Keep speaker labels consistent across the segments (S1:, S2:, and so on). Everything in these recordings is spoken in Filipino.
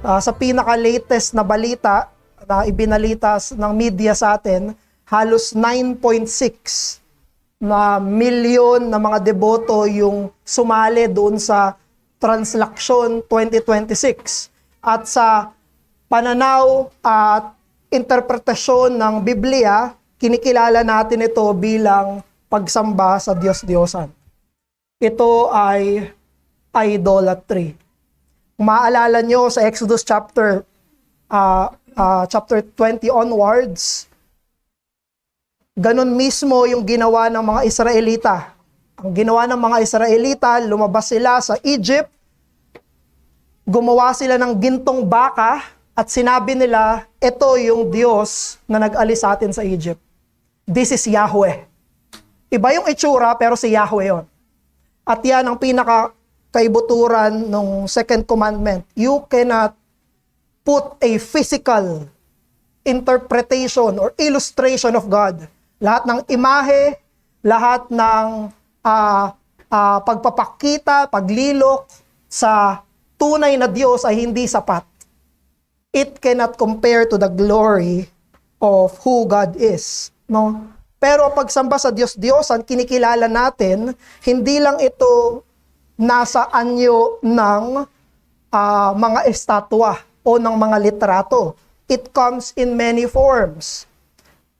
S1: Sa pinaka-latest na balita na ibinalita ng media sa atin, halos 9.6 na milyon na mga deboto yung sumali doon sa Translation 2026. At sa pananaw at interpretasyon ng Biblia, kinikilala natin ito bilang pagsamba sa Diyos-Diyosan. Ito ay idolatry. Kung maaalala nyo sa Exodus chapter 20 onwards, ganun mismo yung ginawa ng mga Israelita. Ang ginawa ng mga Israelita, lumabas sila sa Egypt, gumawa sila ng gintong baka, at sinabi nila, ito yung Diyos na nag-alis sa atin sa Egypt. This is Yahweh. Iba yung itsura, pero si Yahweh yon. At yan ang pinaka-kaibuturan ng second commandment. You cannot put a physical interpretation or illustration of God. Lahat ng imahe, lahat ng pagpapakita, paglilok sa tunay na Diyos ay hindi sapat. It cannot compare to the glory of who God is. No? Pero pagsamba sa Diyos-Diyosan, kinikilala natin, hindi lang ito nasa anyo ng mga estatwa o ng mga litrato. It comes in many forms.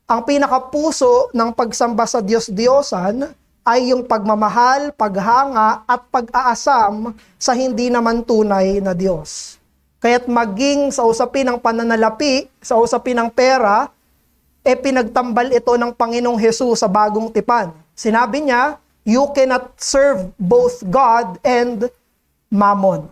S1: Ang pinakapuso ng pagsamba sa Diyos-Diyosan ay yung pagmamahal, paghanga, at pag-aasam sa hindi naman tunay na Diyos. Kaya't maging sa usapin ng pananalapi, sa usapin ng pera, pinagtambal ito ng Panginoong Hesus sa Bagong Tipan. Sinabi niya, you cannot serve both God and Mammon.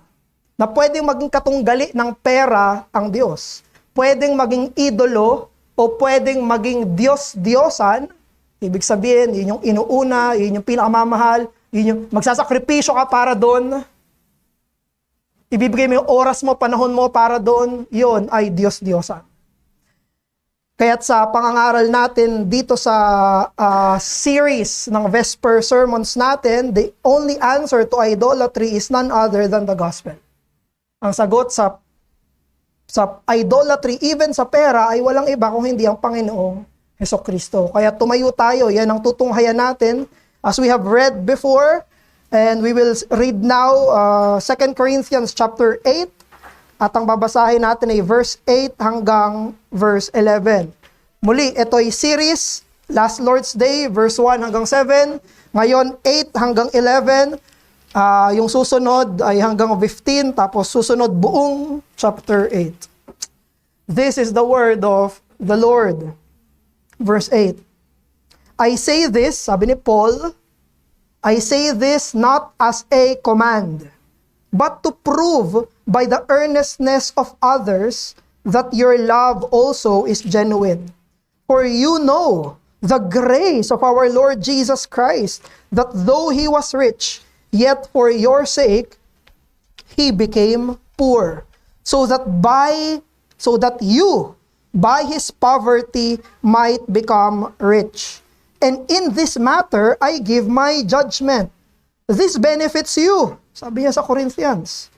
S1: Na pwedeng maging katunggali ng pera ang Diyos. Pwedeng maging idolo o pwedeng maging Diyos-Diyosan. Ibig sabihin, yun yung inuuna, yun yung pinakamamahal, yun yung magsasakripisyo ka para doon. Ibibigay mo yung oras mo, panahon mo para doon, yun ay Diyos-Diyosan. Kaya't sa pangangaral natin dito sa series ng Vesper Sermons natin, the only answer to idolatry is none other than the gospel. Ang sagot sa idolatry, even sa pera, ay walang iba kung hindi ang Panginoong Hesukristo. Kaya tumayo tayo, yan ang tutunghayan natin as we have read before. And we will read now 2 Corinthians chapter 8 at ang babasahin natin ay verse 8 hanggang verse 11. Muli, ito ay series, last Lord's Day, verse 1 hanggang 7. Ngayon, 8 hanggang 11. Yung susunod ay hanggang 15, tapos susunod buong chapter 8. This is the word of the Lord. Verse 8. I say this, sabi ni Paul, I say this not as a command, but to prove by the earnestness of others that your love also is genuine. For you know the grace of our Lord Jesus Christ, that though he was rich, yet for your sake he became poor, so that you by his poverty might become rich. And in this matter, I give my judgment. This benefits you, sabi niya sa Corinthians,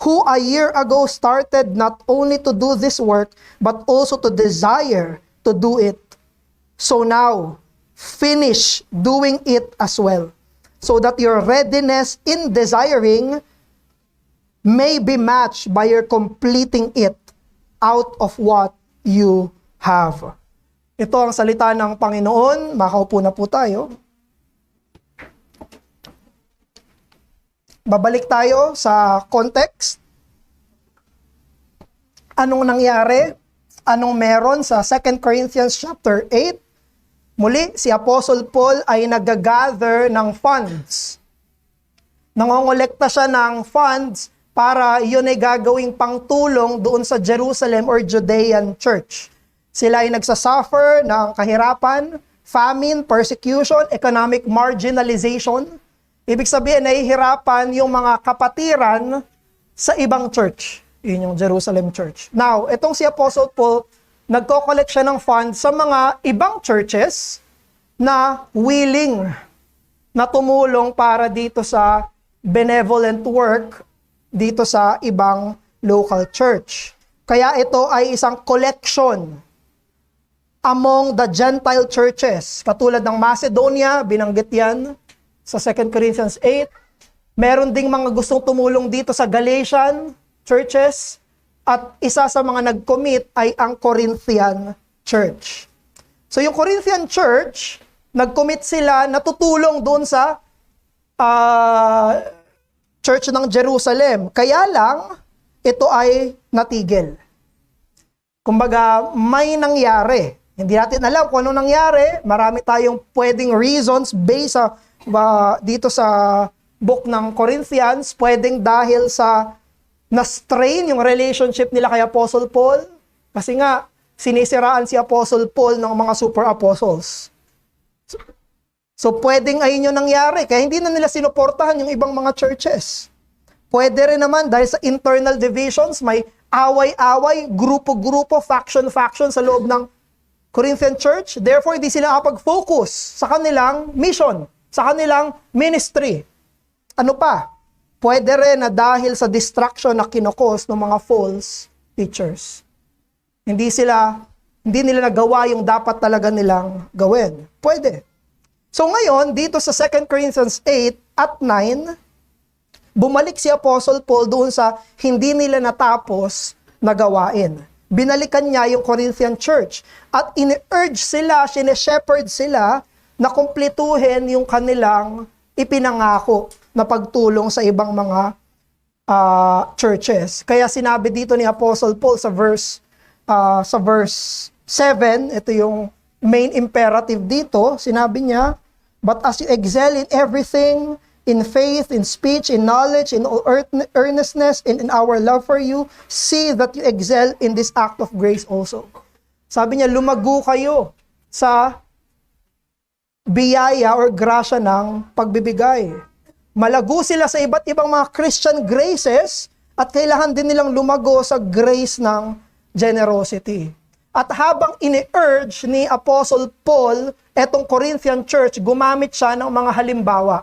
S1: who a year ago started not only to do this work, but also to desire to do it. So now, finish doing it as well, so that your readiness in desiring may be matched by your completing it out of what you have. Ito ang salita ng Panginoon. Makaupo na po tayo. Babalik tayo sa context. Anong nangyari? Anong meron sa 2 Corinthians chapter 8? Muli, si Apostle Paul ay nag-gather ng funds. Nangongolekta siya ng funds para yun ay gagawing pangtulong doon sa Jerusalem or Judean church. Sila ay nagsasuffer ng kahirapan, famine, persecution, economic marginalization. Ibig sabihin, nahihirapan yung mga kapatiran sa ibang church. Yun yung Jerusalem church. Now, itong si Apostle Paul, nagko-collect siya ng funds sa mga ibang churches na willing na tumulong para dito sa benevolent work dito sa ibang local church. Kaya ito ay isang collection among the Gentile churches. Katulad ng Macedonia, binanggit yan sa 2 Corinthians 8. Meron ding mga gustong tumulong dito sa Galatian churches. At isa sa mga nag-commit ay ang Corinthian church. So yung Corinthian church, nag-commit sila na tutulong doon sa church ng Jerusalem. Kaya lang, ito ay natigil. Kumbaga, may nangyari. Hindi natin alam kung ano nangyari. Marami tayong pwedeng reasons based sa, dito sa book ng Corinthians. Pwedeng dahil sa na-strain yung relationship nila kay Apostle Paul. Kasi nga, sinisiraan si Apostle Paul ng mga super apostles. So, pwedeng ayun yung nangyari. Kaya hindi na nila sinuportahan yung ibang mga churches. Pwede rin naman dahil sa internal divisions, may away-away, grupo-grupo, faction-faction sa loob ng Corinthian church. Therefore, hindi sila kapag-focus sa kanilang mission, sa kanilang ministry. Ano pa? Pwede rin na dahil sa distraction na kinokos ng mga false teachers. Hindi nila nagawa yung dapat talaga nilang gawin. Pwede. So ngayon, dito sa 2 Corinthians 8 at 9, bumalik si Apostle Paul doon sa hindi nila natapos na gawain. Binalikan niya yung Corinthian church at in-urge sila, sine-shepherd sila na kumpletuhin yung kanilang ipinangako na pagtulong sa ibang mga churches. Kaya sinabi dito ni Apostle Paul sa verse 7, ito yung main imperative dito, sinabi niya, "But as you excel in everything, in faith, in speech, in knowledge, in all earnestness, and in our love for you, see that you excel in this act of grace also." Sabi niya, lumago kayo sa biyaya or grasya ng pagbibigay. Malago sila sa iba't ibang mga Christian graces at kailangan din nilang lumago sa grace ng generosity. At habang ini-urge ni Apostle Paul etong Corinthian church, gumamit siya ng mga halimbawa.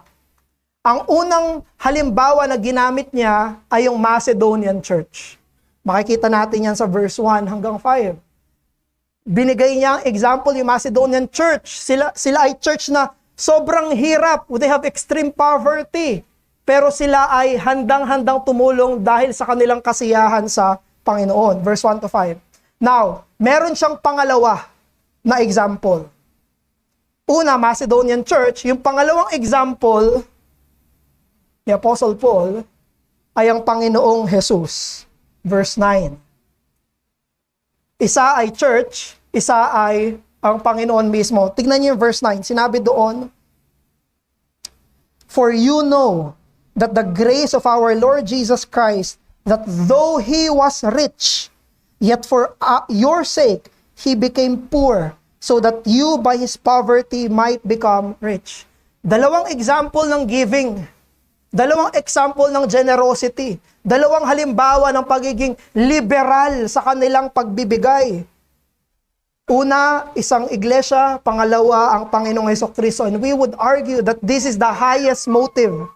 S1: Ang unang halimbawa na ginamit niya ay yung Macedonian church. Makikita natin yan sa verse 1 hanggang 5. Binigay niya ang example yung Macedonian church. Sila ay church na sobrang hirap. They have extreme poverty. Pero sila ay handang-handang tumulong dahil sa kanilang kasiyahan sa Panginoon. Verse 1 to 5. Now, meron siyang pangalawa na example. Una, Macedonian church. Yung pangalawang example ni Apostle Paul ay ang Panginoong Jesus. Verse 9. Isa ay church, isa ay ang Panginoon mismo. Tignan niyo yung verse 9. Sinabi doon, "For you know that the grace of our Lord Jesus Christ, that though He was rich, yet for your sake, He became poor, so that you by His poverty might become rich." Dalawang example ng giving. Dalawang example ng generosity. Dalawang halimbawa ng pagiging liberal sa kanilang pagbibigay. Una, isang iglesia. Pangalawa, ang Panginoong Hesukristo. And we would argue that this is the highest motive.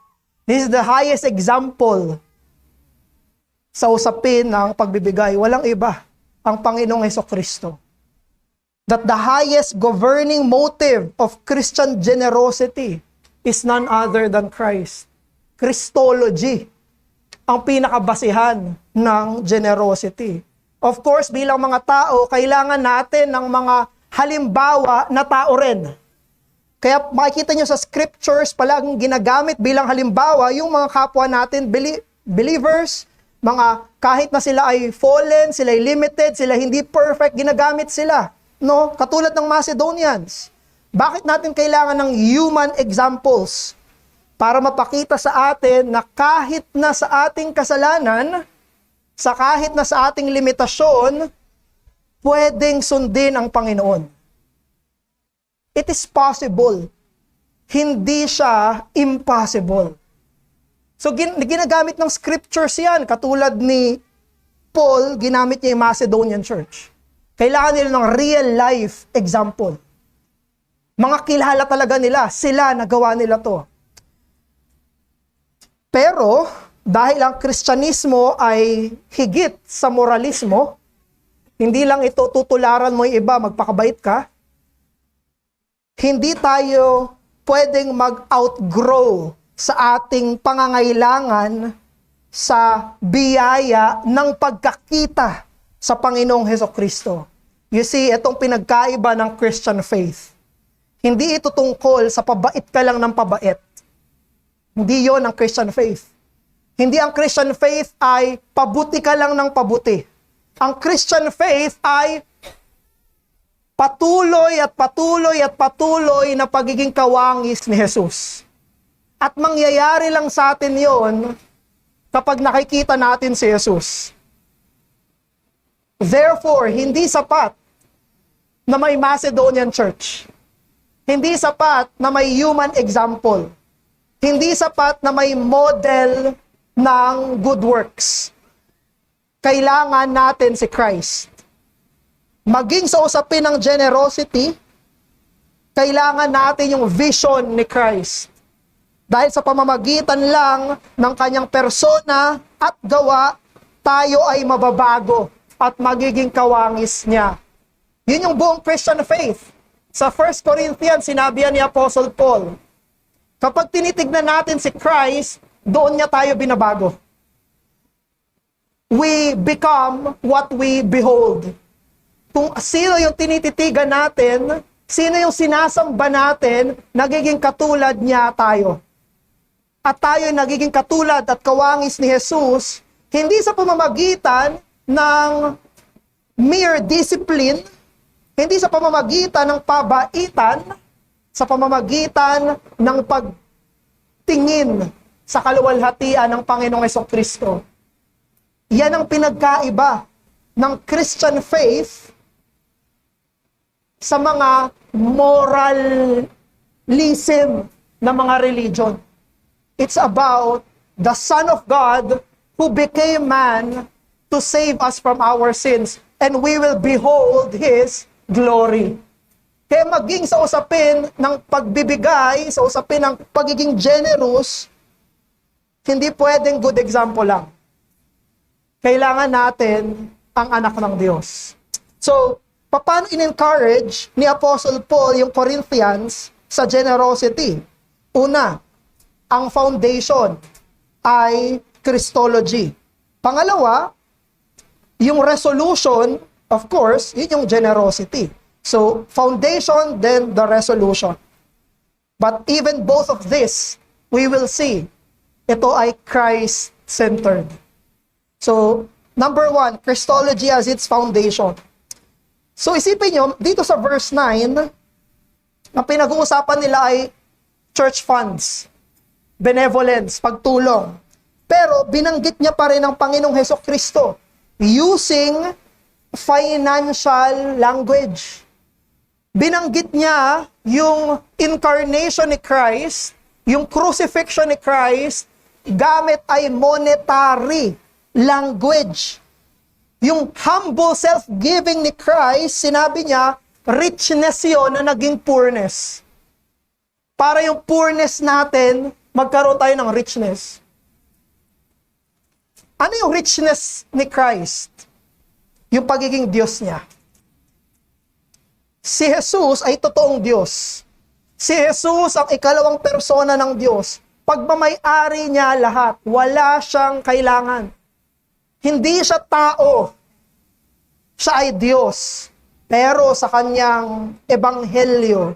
S1: This is the highest example sa usapin ng pagbibigay. Walang iba, ang Panginoong Hesukristo. That the highest governing motive of Christian generosity is none other than Christ. Christology ang pinakabasihan ng generosity. Of course, bilang mga tao, kailangan natin ng mga halimbawa na tao rin. Kaya makikita nyo sa scriptures, palaging ginagamit bilang halimbawa yung mga kapwa natin, believers, mga kahit na sila ay fallen, sila ay limited, sila hindi perfect, ginagamit sila. No? Katulad ng Macedonians. Bakit natin kailangan ng human examples? Para mapakita sa atin na kahit na sa ating kasalanan, kahit na sa ating limitasyon, pwedeng sundin ang Panginoon. It is possible. Hindi siya impossible. So, ginagamit ng scriptures yan. Katulad ni Paul, ginamit niya yung Macedonian church. Kailangan nila ng real life example. Mga kilala talaga nila, sila nagawa nila to. Pero, dahil ang Kristyanismo ay higit sa moralismo, hindi lang ito tutularan mo yung iba, magpakabait ka, hindi tayo pwedeng mag-outgrow sa ating pangangailangan sa biyaya ng pagkakita sa Panginoong Hesukristo. You see, itong pinagkaiba ng Christian faith. Hindi ito tungkol sa pabait ka lang ng pabait. Hindi yon ang Christian faith. Hindi ang Christian faith ay pabuti ka lang ng pabuti. Ang Christian faith ay patuloy at patuloy at patuloy na pagiging kawangis ni Jesus. At mangyayari lang sa atin yon kapag nakikita natin si Jesus. Therefore, hindi sapat na may Macedonian church. Hindi sapat na may human example. Hindi sapat na may model ng good works. Kailangan natin si Christ. Maging sa usapin ng generosity, kailangan natin yung vision ni Christ. Dahil sa pamamagitan lang ng kanyang persona at gawa, tayo ay mababago at magiging kawangis niya. Yun yung buong Christian faith. Sa 1 Corinthians, sinabi ni Apostle Paul, kapag tinitignan natin si Christ, doon niya tayo binabago. We become what we behold. Kung sino yung tinititigan natin, sino yung sinasamba natin, nagiging katulad niya tayo. At tayo nagiging katulad at kawangis ni Jesus, hindi sa pamamagitan ng mere discipline, hindi sa pamamagitan ng pabaitan, sa pamamagitan ng pagtingin sa kaluwalhatian ng Panginoong Hesukristo. Yan ang pinagkaiba ng Christian faith sa mga moralism na mga religion. It's about the Son of God who became man to save us from our sins, and we will behold His glory. Kaya maging sa usapin ng pagbibigay, sa usapin ng pagiging generous, hindi pwedeng good example lang. Kailangan natin ang anak ng Diyos. So, paano in-encourage ni Apostle Paul yung Corinthians sa generosity? Una, ang foundation ay Christology. Pangalawa, yung resolution, of course, yun yung generosity. So, foundation, then the resolution. But even both of this, we will see, ito ay Christ-centered. So, number 1, Christology as its foundation. So, isipin nyo, dito sa verse 9, ang pinag-uusapan nila ay church funds, benevolence, pagtulong. Pero, binanggit niya pa rin ang Panginoong Hesukristo using financial language. Binanggit niya yung incarnation ni Christ, yung crucifixion ni Christ, gamit ay monetary language. Yung humble self-giving ni Christ, sinabi niya, richness yun na naging poorness. Para yung poorness natin, magkaroon tayo ng richness. Ano yung richness ni Christ? Yung pagiging Diyos niya. Si Jesus ay totoong Diyos. Si Jesus ang ikalawang persona ng Diyos. Pagmamay-ari niya lahat. Wala siyang kailangan. Hindi siya tao. Siya ay Diyos. Pero sa kanyang ebanghelyo,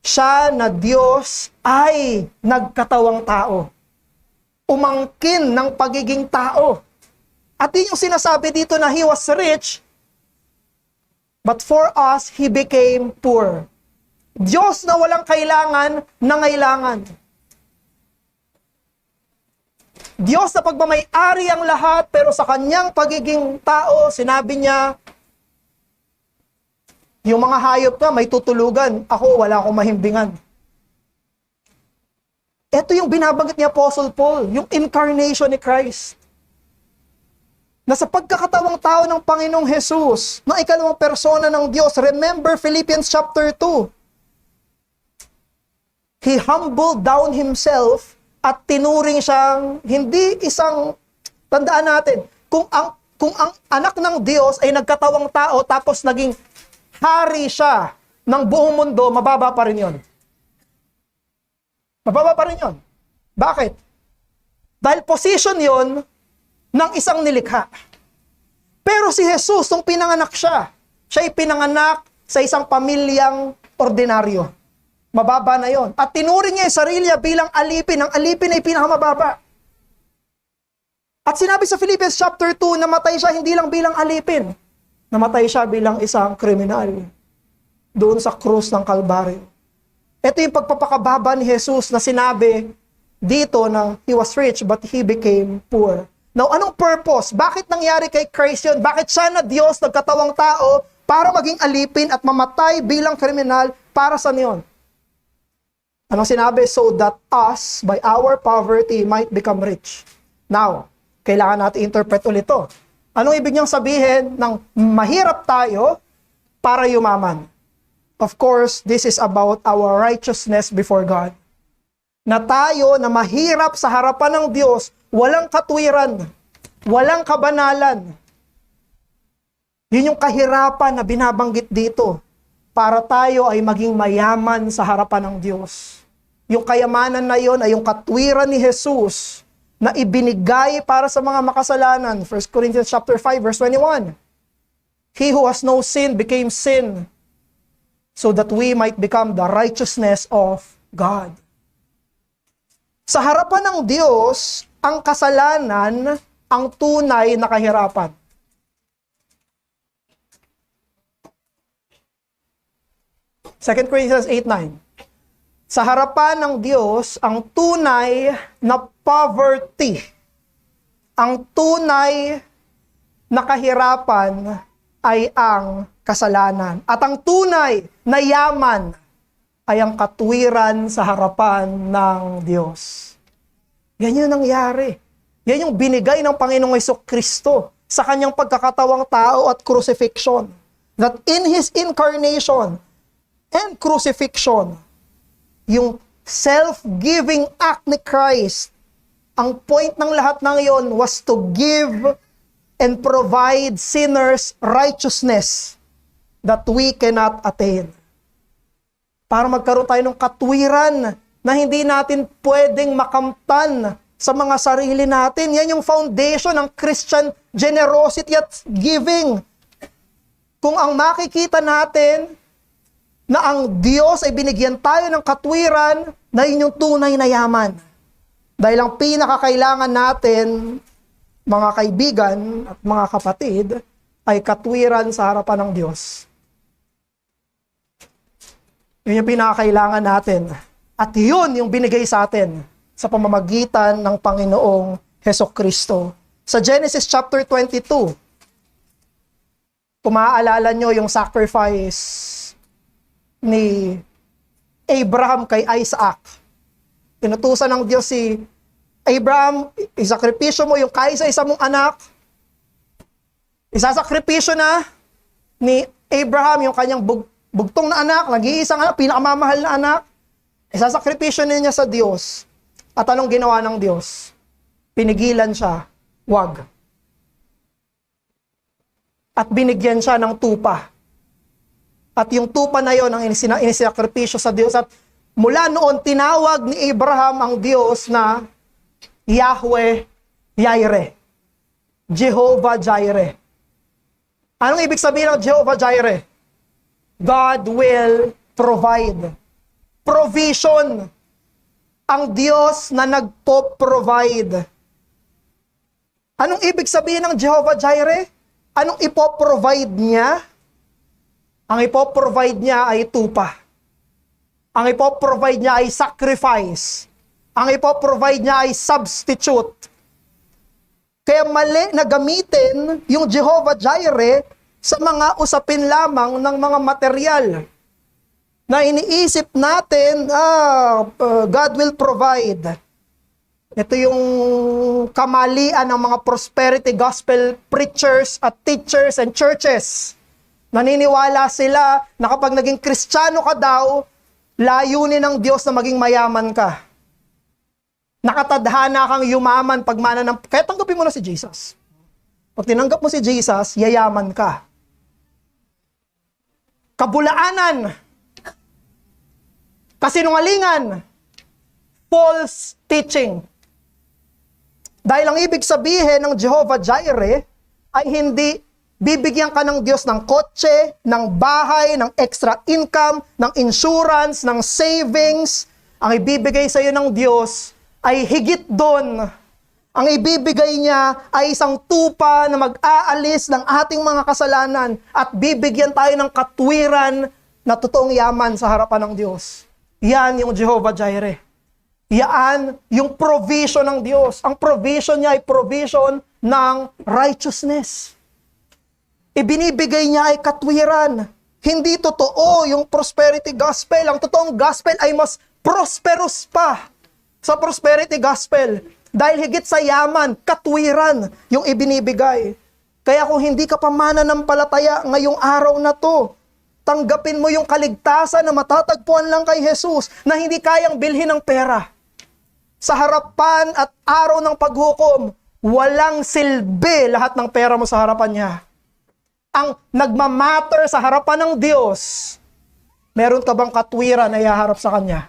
S1: siya na Diyos ay nagkatawang tao. Umangkin ng pagiging tao. At yun yung sinasabi dito na He was rich, but for us, He became poor. Diyos na walang kailangan, nangailangan. Diyos na pagmamay-ari ang lahat, pero sa kanyang pagiging tao, sinabi niya, yung mga hayop ka, may tutulugan. Ako, wala akong mahimbingan. Ito yung binabanggit ni Apostle Paul, yung incarnation ni Christ. Na sa pagkakatawang tao ng Panginoong Jesus, na ikalawang persona ng Diyos, remember Philippians chapter 2. He humbled down Himself at tinuring siyang hindi isang, tandaan natin, kung ang anak ng Diyos ay nagkatawang tao tapos naging hari siya ng buong mundo, mababa pa rin yon. Mababa pa rin yon. Bakit? Dahil position yon ng isang nilikha. Pero si Jesus, nung pinanganak siya, siya ay pinanganak sa isang pamilyang ordinaryo. Mababa na yon. At tinuring niya yung sarili niya bilang alipin. Ang alipin ay pinakamababa. At sinabi sa Philippians chapter 2, namatay siya hindi lang bilang alipin. Namatay siya bilang isang kriminal doon sa krus ng Kalbaryo. Ito yung pagpapakababa ni Jesus na sinabi dito na he was rich but he became poor. Now, anong purpose? Bakit nangyari kay Christ yun? Bakit siya na Diyos, nagkatawang tao, para maging alipin at mamatay bilang kriminal para sa niyon? Anong sinabi? So that us, by our poverty, might become rich. Now, kailangan natin interpret ulit ito. Anong ibig niyang sabihin ng mahirap tayo para yumaman? Of course, this is about our righteousness before God. Na tayo na mahirap sa harapan ng Diyos, walang katwiran, walang kabanalan. Yun yung kahirapan na binabanggit dito para tayo ay maging mayaman sa harapan ng Diyos. Yung kayamanan na yon ay yung katwiran ni Jesus na ibinigay para sa mga makasalanan. 1 Corinthians chapter 5 verse 21. He who has no sin became sin so that we might become the righteousness of God. Sa harapan ng Diyos, ang kasalanan ang tunay na kahirapan. Second Corinthians 8:9. Sa harapan ng Diyos, ang tunay na poverty, ang tunay na kahirapan ay ang kasalanan. At ang tunay na yaman ay ang katwiran sa harapan ng Diyos. Yan yung nangyari. Yan yung binigay ng Panginoong Jesucristo sa kanyang pagkakatawang tao at crucifixion. That in His incarnation and crucifixion, yung self-giving act ni Christ, ang point ng lahat ng iyon was to give and provide sinners righteousness that we cannot attain. Para magkaroon tayo ng katwiran na hindi natin pwedeng makamtan sa mga sarili natin. Yan yung foundation ng Christian generosity at giving. Kung ang makikita natin na ang Diyos ay binigyan tayo ng katwiran na inyong tunay na yaman. Dahil ang pinakakailangan natin, mga kaibigan at mga kapatid, ay katwiran sa harapan ng Diyos. Yun yung pinakakailangan natin. At yun yung binigay sa atin sa pamamagitan ng Panginoong Hesukristo. Sa Genesis chapter 22, kung maaalala nyo yung sacrifice ni Abraham kay Isaac. Pinutusan ng Diyos si Abraham, isakripisyo mo yung kaisa-isa mong anak. Isasakripisyo na ni Abraham yung kanyang bugtong na anak, nag-iisang anak, pinakamamahal na anak. Isasakripisyo niya sa Diyos. At anong ginawa ng Diyos? Pinigilan siya, wag. At binigyan siya ng tupa. At yung tupa na yon ang inisakripisyo sa Diyos. At mula noon, tinawag ni Abraham ang Diyos na Yahweh Jireh. Jehovah Jireh. Anong ibig sabihin ng Jehovah Jireh? God will provide. Provision. Ang Diyos na nagpo-provide. Anong ibig sabihin ng Jehovah Jireh? Anong ipo-provide niya? Ang ipoprovide niya ay tupa. Ang ipoprovide niya ay sacrifice. Ang ipoprovide niya ay substitute. Kaya mali na gamitin yung Jehovah Jireh sa mga usapin lamang ng mga material. Na iniisip natin, God will provide. Ito yung kamalian ng mga prosperity gospel preachers at teachers and churches. Naniniwala sila na kapag naging Kristiyano ka daw, layunin ng Diyos na maging mayaman ka. Nakatadhana kang yumaman pag kaya tanggapin mo na si Jesus. Pag tinanggap mo si Jesus, yayaman ka. Kabulaanan, kasinungalingan, false teaching. Dahil ang ibig sabihin ng Jehovah Jireh ay hindi bibigyan ka ng Diyos ng kotse, ng bahay, ng extra income, ng insurance, ng savings. Ang ibibigay sa iyo ng Diyos ay higit doon. Ang ibibigay niya ay isang tupa na mag-aalis ng ating mga kasalanan at bibigyan tayo ng katwiran na totoong yaman sa harapan ng Diyos. Yan yung Jehovah Jireh. Yan yung provision ng Diyos. Ang provision niya ay provision ng righteousness. Ibinibigay niya ay katwiran. Hindi totoo yung prosperity gospel. Ang totoong gospel ay mas prosperous pa sa prosperity gospel. Dahil higit sa yaman, katwiran yung ibinibigay. Kaya kung hindi ka pa mananampalataya ngayong araw na to, tanggapin mo yung kaligtasan na matatagpuan lang kay Jesus na hindi kayang bilhin ng pera. Sa harapan at araw ng paghukom, walang silbi lahat ng pera mo sa harapan niya. Ang nagmamatter sa harapan ng Diyos, meron ka bang katwiran na ihaharap sa Kanya?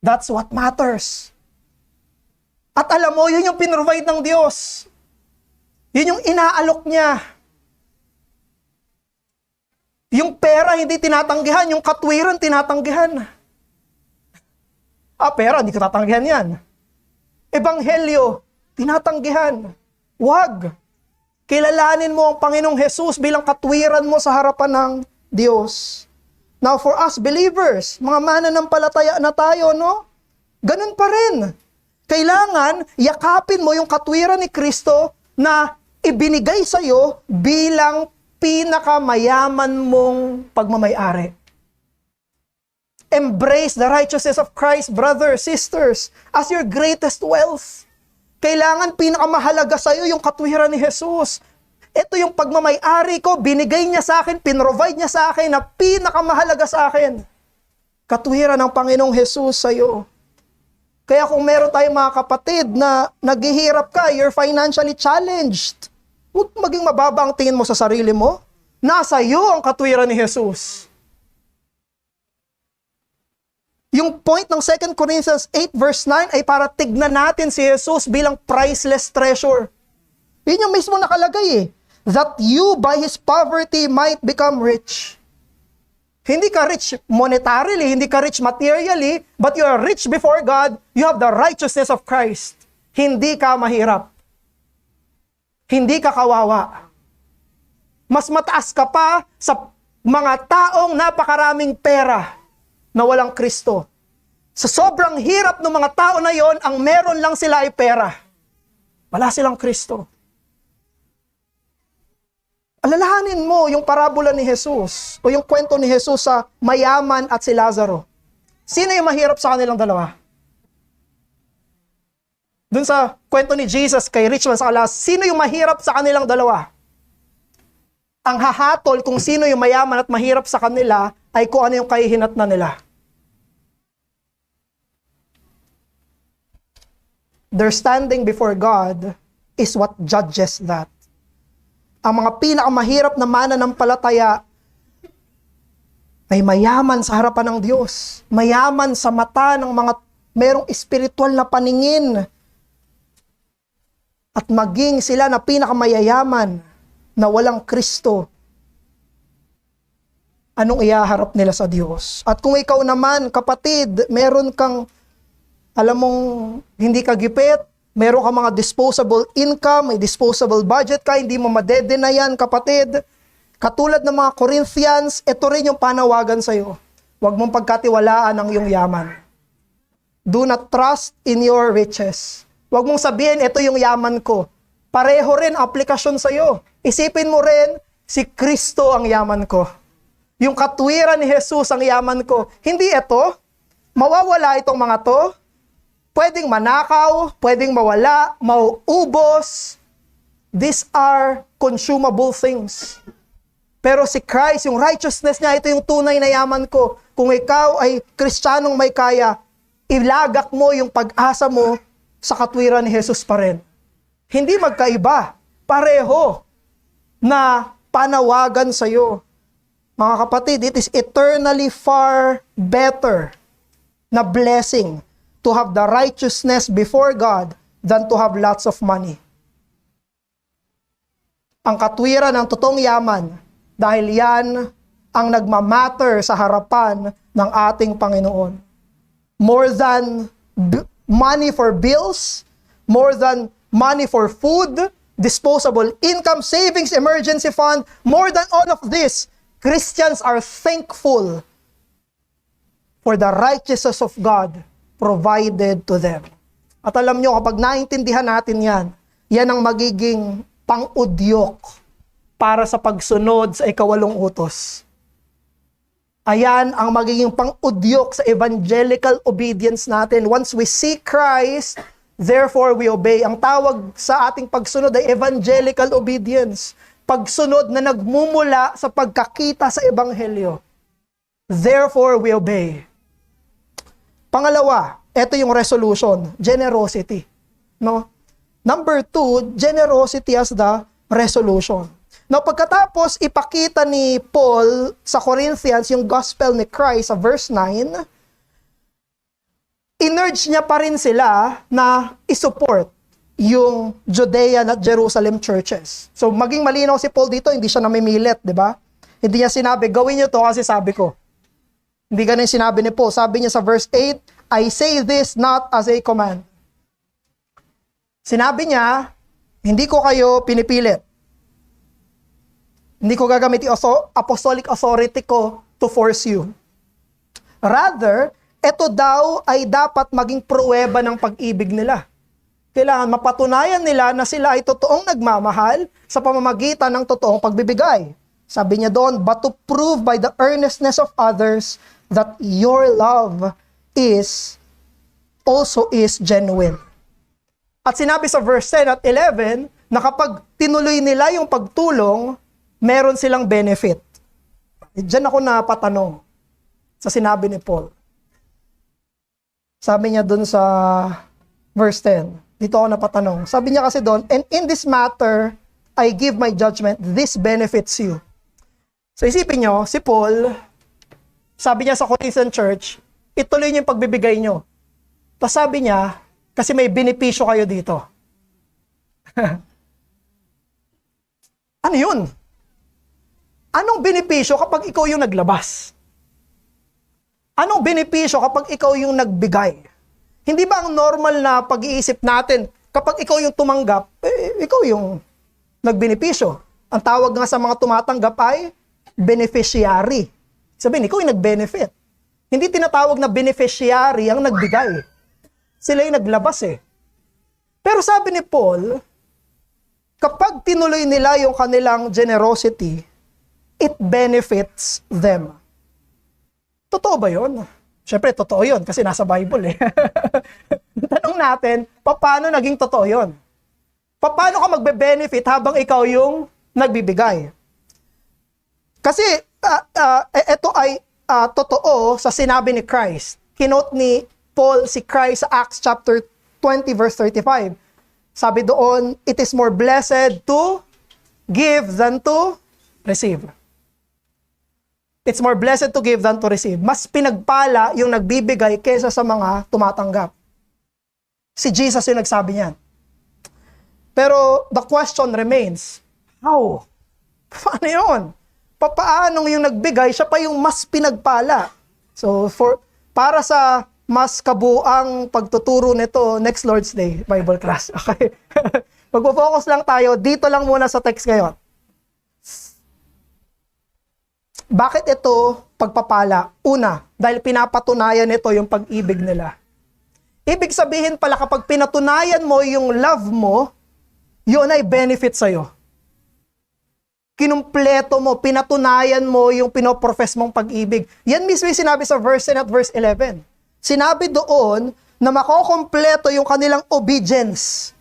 S1: That's what matters. At alam mo, yun yung pinrovide ng Diyos. Yun yung inaalok niya. Yung pera hindi tinatanggihan, yung katwiran tinatanggihan. Pera, hindi ko tatanggihan yan. Ebanghelyo, tinatanggihan. Wag. Kilalanin mo ang Panginoong Jesus bilang katwiran mo sa harapan ng Diyos. Now for us believers, mga mananampalataya na tayo, no? Ganun pa rin. Kailangan yakapin mo yung katwiran ni Kristo na ibinigay sa iyo bilang pinakamayaman mong pagmamayari. Embrace the righteousness of Christ, brothers, sisters, as your greatest wealth. Kailangan pinakamahalaga sa iyo yung katwiran ni Jesus. Ito yung pagmamayari ko, binigay niya sa akin, pinrovide niya sa akin na pinakamahalaga sa akin. Katwiran ng Panginoong Jesus sa iyo. Kaya kung meron tayong mga kapatid na naghihirap ka, you're financially challenged, huwag maging mababa ang tingin mo sa sarili mo. Nasa iyo ang katwiran ni Jesus. Yung point ng 2 Corinthians 8 verse 9 ay para tignan natin si Jesus bilang priceless treasure. Yun yung mismo nakalagay eh. That you by His poverty might become rich. Hindi ka rich monetarily, hindi ka rich materially, but you are rich before God, you have the righteousness of Christ. Hindi ka mahirap. Hindi ka kawawa. Mas mataas ka pa sa mga taong napakaraming pera na walang Kristo. Sa sobrang hirap ng mga tao na yon, ang meron lang sila ay pera. Wala silang Kristo. Alalahanin mo yung parabola ni Jesus o yung kwento ni Jesus sa mayaman at si Lazaro. Sino yung mahirap sa kanilang dalawa? Dun sa kwento ni Jesus kay rich man sa Lazaro, sino yung mahirap sa kanilang dalawa? Ang hahatol kung sino yung mayaman at mahirap sa kanila ay kung ano yung kahihinatnan nila. Their standing before God is what judges that. Ang mga pinakamahirap na mananampalataya ay mayaman sa harapan ng Diyos. Mayaman sa mata ng mga merong espiritual na paningin. At maging sila na pinakamayayaman na walang Kristo. Anong ihaharap nila sa Diyos? At kung ikaw naman, kapatid, meron kang, alam mong hindi ka gipit, meron ka mga disposable income, may disposable budget ka, hindi mo madedena yan, kapatid. Katulad ng mga Corinthians, ito rin yung panawagan sa'yo. Huwag mong pagkatiwalaan ang iyong yaman. Do not trust in your riches. Huwag mong sabihin, ito yung yaman ko. Pareho rin aplikasyon sa'yo. Isipin mo rin, si Kristo ang yaman ko. Yung katwiran ni Jesus ang yaman ko. Hindi ito. Mawawala itong mga to. Pwedeng manakaw, pwedeng mawala, mauubos. These are consumable things. Pero si Christ, yung righteousness niya, ito yung tunay na yaman ko. Kung ikaw ay Kristiyanong may kaya, ilagak mo yung pag-asa mo sa katwiran ni Jesus pa rin. Hindi magkaiba. Pareho na panawagan sa iyo. Mga kapatid, it is eternally far better na blessing to have the righteousness before God than to have lots of money. Ang katwiran ng totoong yaman, dahil yan ang nagmamatter sa harapan ng ating Panginoon. More than money for bills, more than money for food, disposable income, savings, emergency fund, more than all of this, Christians are thankful for the righteousness of God provided to them. At alam nyo, kapag naintindihan natin yan, yan ang magiging pang-udyok para sa pagsunod sa ikawalong utos. Ayan ang magiging pang-udyok sa evangelical obedience natin. Once we see Christ, therefore we obey. Ang tawag sa ating pagsunod ay evangelical obedience. Pagsunod na nagmumula sa pagkakita sa ebanghelyo. Therefore we obey. Pangalawa, ito yung resolution, generosity. No? Number 2, generosity as the resolution. Now, pagkatapos ipakita ni Paul sa Corinthians yung gospel ni Christ sa verse 9, in-urge niya pa rin sila na isupport yung Judean at Jerusalem churches. So, maging malinaw si Paul dito, hindi siya namimilit, di ba? Hindi niya sinabi, gawin niyo to kasi sabi ko. Hindi ganun sinabi ni Paul. Sabi niya sa verse 8, I say this not as a command. Sinabi niya, hindi ko kayo pinipilit. Hindi ko gagamit yung apostolic authority ko to force you. Rather, ito daw ay dapat maging pruweba ng pag-ibig nila. Kailangan mapatunayan nila na sila ay totoong nagmamahal sa pamamagitan ng totoong pagbibigay. Sabi niya doon, but to prove by the earnestness of others that your love also is genuine. At sinabi sa verse 10 at 11 na kapag tinuloy nila yung pagtulong, meron silang benefit. Diyan ako napatanong sa sinabi ni Paul. Sabi niya dun sa verse 10, dito ako napatanong. Sabi niya kasi doon, and in this matter, I give my judgment, this benefits you. So isipin nyo, si Paul, sabi niya sa Corinthian church, ituloy niyo yung pagbibigay nyo. Tapos sabi niya, kasi may benepisyo kayo dito. Ano yun? Anong benepisyo kapag ikaw yung naglabas? Anong benepisyo kapag ikaw yung nagbigay? Hindi ba ang normal na pag-iisip natin, kapag ikaw yung tumanggap, ikaw yung nagbenepisyo? Ang tawag nga sa mga tumatanggap ay beneficiary. Sabihin, ikaw yung nag-benefit. Hindi tinatawag na beneficiary ang nagbigay. Sila yung naglabas eh. Pero sabi ni Paul, kapag tinuloy nila yung kanilang generosity, it benefits them. Totoo ba yun? Siyempre, totoo yun kasi nasa Bible eh. Tanong natin, paano naging totoo yun? Paano ka magbe-benefit habang ikaw yung nagbibigay? Kasi ito ay totoo sa sinabi ni Christ. Kinote ni Paul si Christ sa Acts chapter 20 verse 35. Sabi doon, it is more blessed to give than to receive. It's more blessed to give than to receive. Mas pinagpala yung nagbibigay kaysa sa mga tumatanggap. Si Jesus yung nagsabi niyan. Pero the question remains, how? Paano yun? Paano yung nagbigay, siya pa yung mas pinagpala? So para sa mas kabuang pagtuturo nito, next Lord's Day, Bible class. Okay? Magpo-focus lang tayo, dito lang muna sa text ngayon. Bakit ito pagpapala? Una, dahil pinapatunayan ito yung pag-ibig nila. Ibig sabihin pala kapag pinatunayan mo yung love mo, yun ay benefit sa'yo. Kinumpleto mo, pinatunayan mo yung pinoprofess mong pag-ibig. Yan mismo yung sinabi sa verse 10 at verse 11. Sinabi doon na makokompleto yung kanilang obedience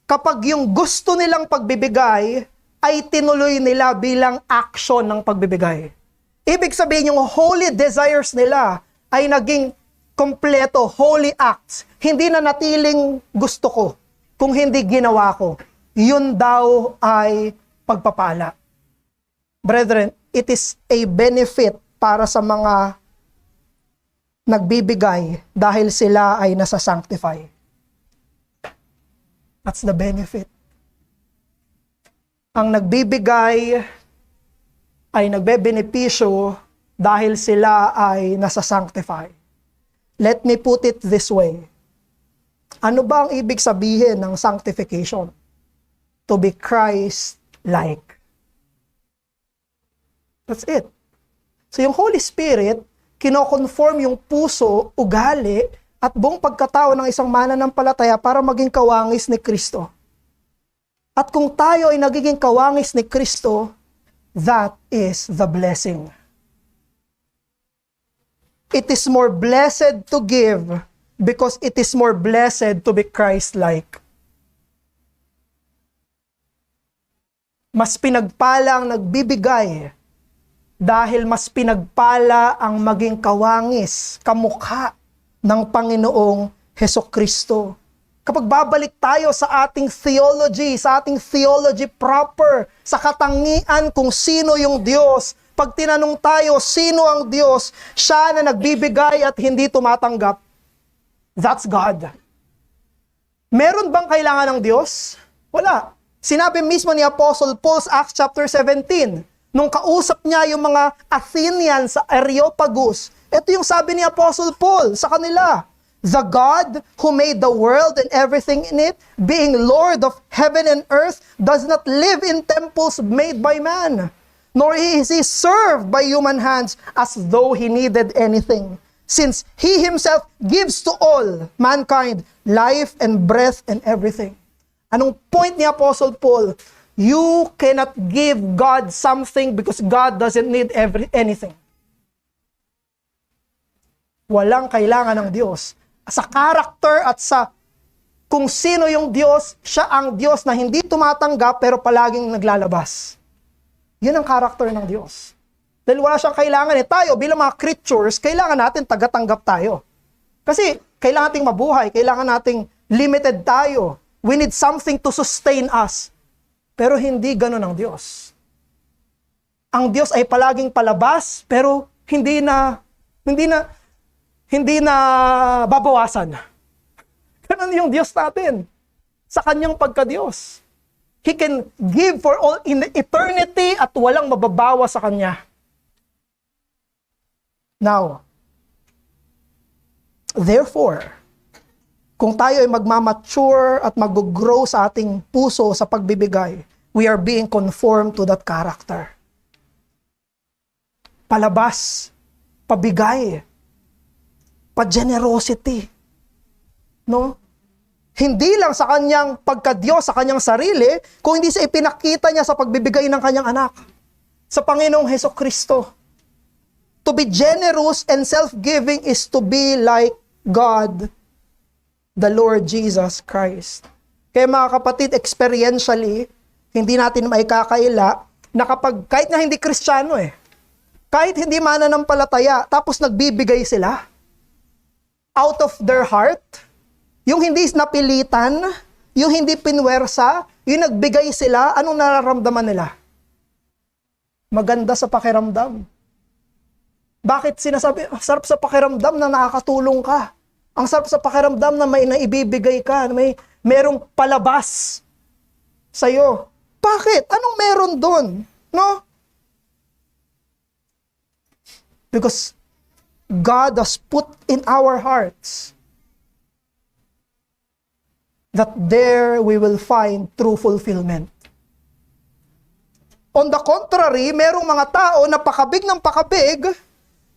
S1: kapag yung gusto nilang pagbibigay ay tinuloy nila bilang action ng pagbibigay. Ibig sabihin yung holy desires nila ay naging kompleto, holy acts, hindi na natiling gusto ko, kung hindi ginawa ko, yun daw ay pagpapala. Brethren, it is a benefit para sa mga nagbibigay dahil sila ay nasa-sanctify. That's the benefit. Ang nagbibigay ay nagbebenepisyo dahil sila ay nasa-sanctify. Let me put it this way. Ano ba ang ibig sabihin ng sanctification? To be Christ-like. That's it. So yung Holy Spirit, kinoconform yung puso, ugali, at buong pagkatao ng isang mananampalataya para maging kawangis ni Kristo. At kung tayo ay nagiging kawangis ni Kristo, that is the blessing. It is more blessed to give because it is more blessed to be Christ-like. Mas pinagpala ang nagbibigay dahil mas pinagpala ang maging kawangis, kamukha ng Panginoong Hesukristo. Kapag babalik tayo sa ating theology proper, sa katangian kung sino yung Diyos, pag tinanong tayo, sino ang Diyos, siya na nagbibigay at hindi tumatanggap. That's God. Meron bang kailangan ng Diyos? Wala. Sinabi mismo ni Apostle Paul sa Acts chapter 17, nung kausap niya yung mga Athenians sa Areopagus, ito yung sabi ni Apostle Paul sa kanila, "The God who made the world and everything in it, being Lord of heaven and earth, does not live in temples made by man, nor is he served by human hands as though he needed anything, since he himself gives to all mankind life and breath and everything." Anong point ni Apostle Paul? You cannot give God something because God doesn't need anything. Walang kailangan ng Diyos. Sa character at sa kung sino yung Diyos, siya ang Diyos na hindi tumatanggap pero palaging naglalabas. Yun ang character ng Diyos. Dahil wala siyang kailangan. Tayo bilang mga creatures, kailangan natin tagatanggap tayo. Kasi kailangan nating mabuhay, kailangan nating limited tayo. We need something to sustain us. Pero hindi gano'n ang Diyos. Ang Diyos ay palaging palabas, pero hindi na babawasan. Ganun yung Diyos natin. Sa kanyang pagka-Diyos. He can give for all in eternity at walang mababawa sa kanya. Now, therefore, kung tayo ay magmamature at mag-grow sa ating puso sa pagbibigay, we are being conformed to that character. Palabas, pabigay, pa-generosity. No? Hindi lang sa kanyang pagka-Diyos, sa kanyang sarili, kung hindi sa ipinakita niya sa pagbibigay ng kanyang anak, sa Panginoong Hesukristo. To be generous and self-giving is to be like God, the Lord Jesus Christ. Kaya mga kapatid, experientially, hindi natin maikakaila na kapag, kahit na hindi Kristiyano kahit hindi mananampalataya, tapos nagbibigay sila, out of their heart, yung hindi napilitan, yung hindi pinwersa, yung nagbigay sila, anong nararamdaman nila? Maganda sa pakiramdam. Bakit sinasabi, sarap sa pakiramdam na nakakatulong ka? Ang sarap sa pakiramdam na may naibibigay ka, na merong palabas sa'yo. Bakit? Anong meron doon? No? Because God has put in our hearts that there we will find true fulfillment. On the contrary, merong mga tao na pakabig ng pakabig,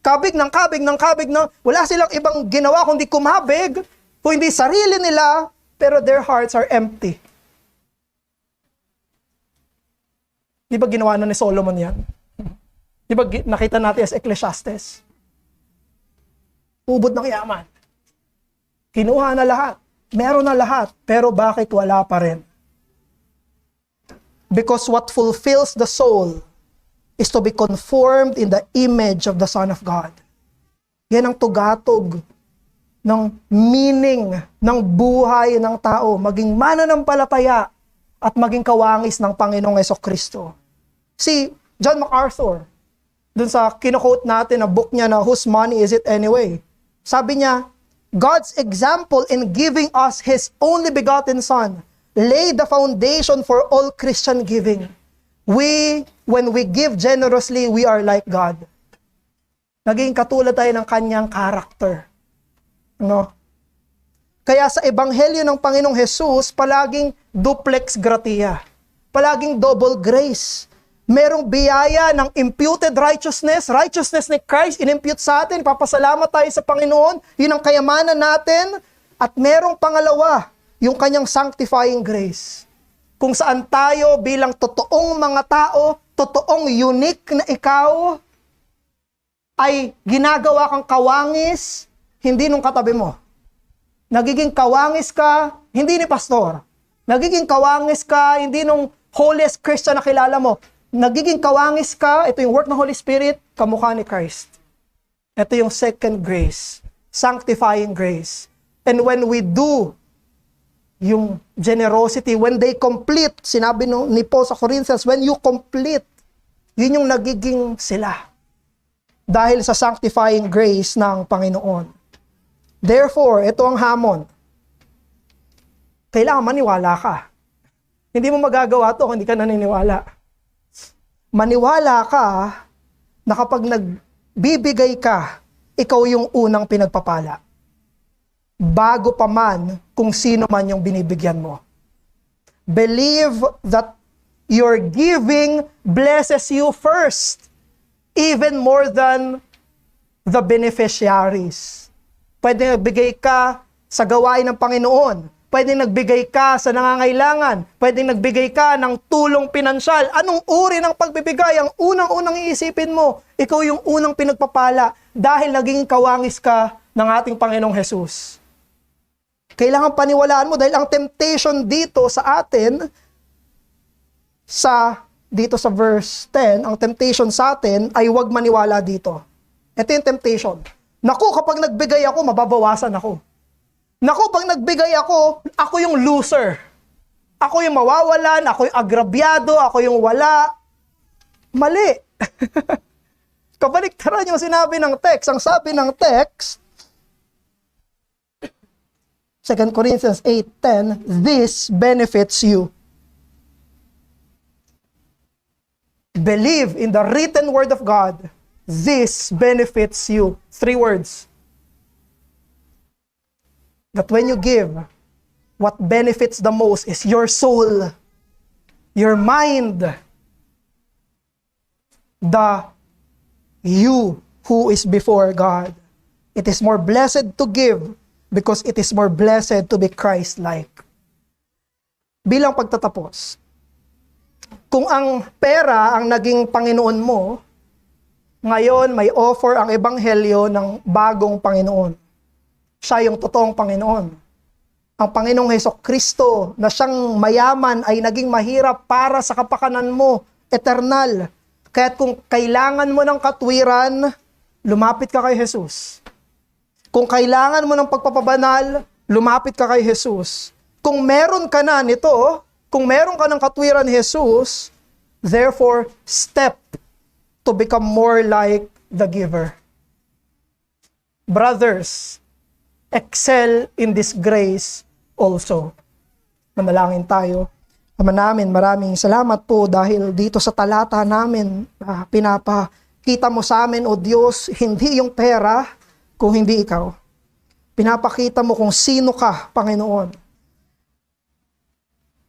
S1: kabig ng kabig ng kabig ng wala silang ibang ginawa kundi kumabig, kung hindi sarili nila, pero their hearts are empty. Di ba ginawa na ni Solomon yan? Di ba nakita natin as Ecclesiastes? Ubod ng yaman. Kinuha na lahat. Meron na lahat. Pero bakit wala pa rin? Because what fulfills the soul is to be conformed in the image of the Son of God. Yan ang tugatog ng meaning ng buhay ng tao, maging mananampalataya at maging kawangis ng Panginoong Hesukristo. Si John MacArthur, dun sa kino-quote natin na book niya na Whose Money Is It Anyway? Sabi niya, God's example in giving us His only begotten Son laid the foundation for all Christian giving. When we give generously, we are like God. Naging katulad tayo ng kanyang character. No? Kaya sa ebanghelyo ng Panginoong Hesus, palaging duplex gratia. Palaging double grace. Merong biyaya ng imputed righteousness ni Christ, inimpute sa atin, papasalamat tayo sa Panginoon, yun ang kayamanan natin. At merong pangalawa, yung kanyang sanctifying grace. Kung saan tayo bilang totoong mga tao, totoong unique na ikaw, ay ginagawa kang kawangis, hindi nung katabi mo. Nagiging kawangis ka, hindi ni pastor. Nagiging kawangis ka, hindi nung holiest Christian na kilala mo. Nagiging kawangis ka, ito yung work ng Holy Spirit, kamukha ni Christ. Ito yung second grace, sanctifying grace. And when we do yung generosity, when they complete, sinabi ni Paul sa Corinthians, when you complete, yun yung nagiging sila. Dahil sa sanctifying grace ng Panginoon. Therefore, ito ang hamon. Kailangan maniwala ka. Hindi mo magagawa ito kung hindi ka naniniwala. Maniwala ka na kapag nagbibigay ka, ikaw yung unang pinagpapala. Bago pa man kung sino man yung binibigyan mo. Believe that your giving blesses you first. Even more than the beneficiaries. Pwede nagbigay ka sa gawain ng Panginoon. Pwede nagbigay ka sa nangangailangan. Pwede nagbigay ka ng tulong pinansyal. Anong uri ng pagbibigay? Ang unang-unang iisipin mo, ikaw yung unang pinagpapala dahil naging kawangis ka ng ating Panginoong Hesus. Kailangan paniwalaan mo dahil ang temptation dito sa atin, dito sa verse 10, ang temptation sa atin ay huwag maniwala dito. Ito yung temptation. Naku, kapag nagbigay ako, mababawasan ako. Naku, pag nagbigay ako yung loser. Ako yung mawawalan, ako yung agrabyado, ako yung wala. Mali. Kabaliktaran yung sinabi ng text. Ang sabi ng text, 2 Corinthians 8:10, this benefits you. Believe in the written word of God. This benefits you. 3 words. That when you give, what benefits the most is your soul, your mind, the you who is before God. It is more blessed to give because it is more blessed to be Christ-like. Bilang pagtatapos, kung ang pera ang naging Panginoon mo, ngayon may offer ang ebanghelyo ng bagong Panginoon. Siya yung totoong Panginoon. Ang Panginoong Hesukristo na siyang mayaman ay naging mahirap para sa kapakanan mo, eternal. Kaya't kung kailangan mo ng katwiran, lumapit ka kay Jesus. Kung kailangan mo ng pagpapabanal, lumapit ka kay Jesus. Kung meron ka na nito, kung meron ka ng katwiran ni Jesus, therefore, step to become more like the giver. Brothers, excel in this grace also. Manalangin tayo. Ama namin, maraming salamat po dahil dito sa talata namin, pinapakita mo sa amin, O Diyos, hindi yung pera, kung hindi ikaw. Pinapakita mo kung sino ka, Panginoon.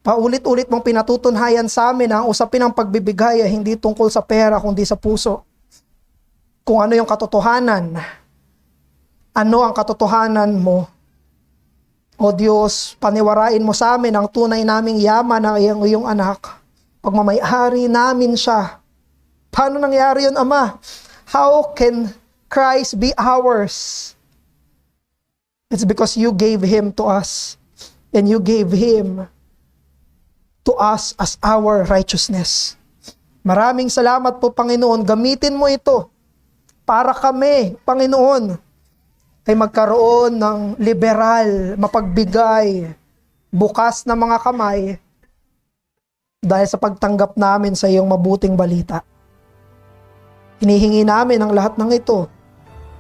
S1: Paulit-ulit mong pinatutunhayan sa amin ang usapin ng pagbibigay ay hindi tungkol sa pera kundi sa puso. Kung ano yung katotohanan. Ano ang katotohanan mo? O Diyos, paniwarain mo sa amin ang tunay naming yaman ng iyong anak. Pagmamayari namin siya. Paano nangyari yun, Ama? How can Christ be ours? It's because you gave Him to us. And you gave Him to us as our righteousness. Maraming salamat po, Panginoon. Gamitin mo ito para kami, Panginoon, ay magkaroon ng liberal, mapagbigay, bukas na mga kamay dahil sa pagtanggap namin sa iyong mabuting balita. Hinihingi namin ang lahat ng ito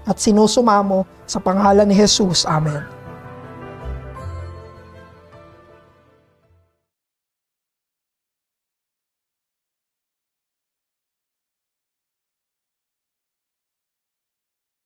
S1: at sinusumamo sa pangalan ni Jesus. Amen.